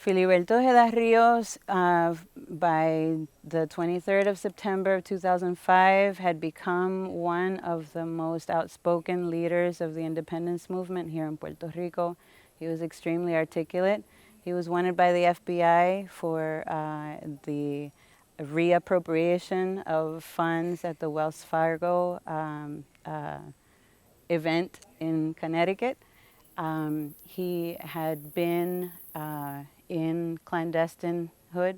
Filiberto Ojeda Ríos, by the 23rd of September of 2005, had become one of the most outspoken leaders of the independence movement here in Puerto Rico. He was extremely articulate. He was wanted by the FBI for the reappropriation of funds at the Wells Fargo event in Connecticut. He had been in clandestinahood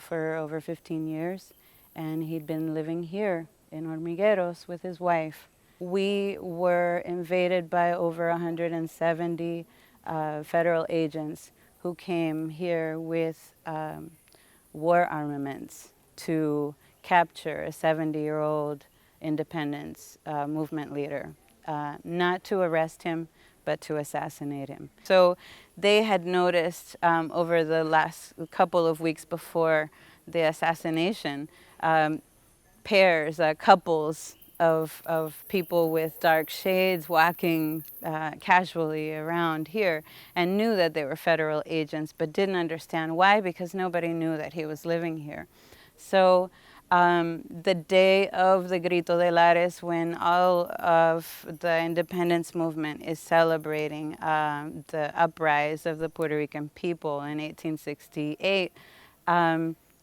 for over 15 years, and he'd been living here in Hormigueros with his wife. We were invaded by over 170 federal agents who came here with war armaments to capture a 70-year-old independence movement leader, not to arrest him, but to assassinate him. So they had noticed over the last couple of weeks before the assassination, pairs, couples of people with dark shades walking casually around here, and knew that they were federal agents, but didn't understand why, because nobody knew that he was living here. So the day of the Grito de Lares, when all of the independence movement is celebrating the uprise of the Puerto Rican people in 1868,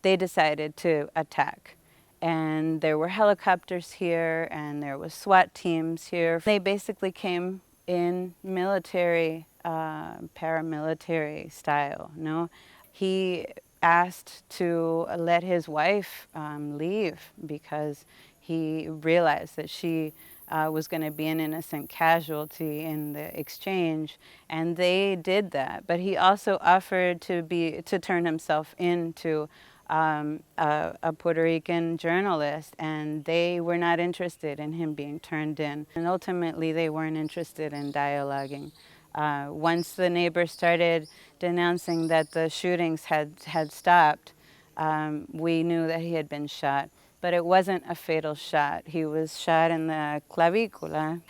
they decided to attack. And there were helicopters here, and there was SWAT teams here. They basically came in military, paramilitary style, no? He asked to let his wife leave because he realized that she was going to be an innocent casualty in the exchange, and they did that. But he also offered to turn himself into a Puerto Rican journalist, and they were not interested in him being turned in. And ultimately, they weren't interested in dialoguing. Once the neighbors started denouncing that the shootings had stopped, we knew that he had been shot. But it wasn't a fatal shot. He was shot in the clavicula,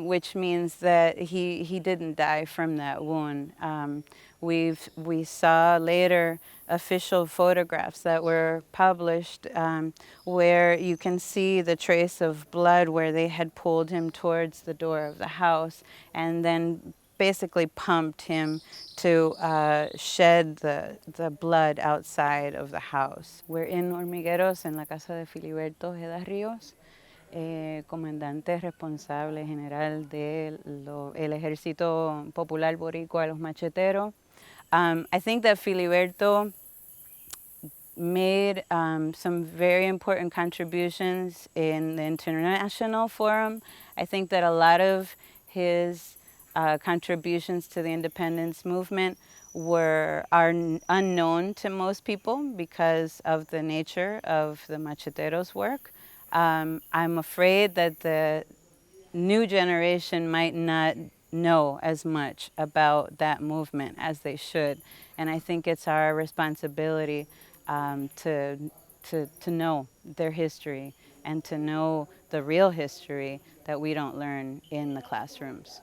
which means that he didn't die from that wound. We saw later official photographs that were published where you can see the trace of blood where they had pulled him towards the door of the house and then basically pumped him to shed the blood outside of the house. We're in Hormigueros, en la casa de Filiberto Ojeda Ríos, comandante responsable general del Ejército Popular Boricua, los Machetero. I think that Filiberto made some very important contributions in the international forum. I think that a lot of his contributions to the independence movement are unknown to most people because of the nature of the Machetero's work. I'm afraid that the new generation might not know as much about that movement as they should. And I think it's our responsibility to know their history and to know the real history that we don't learn in the classrooms.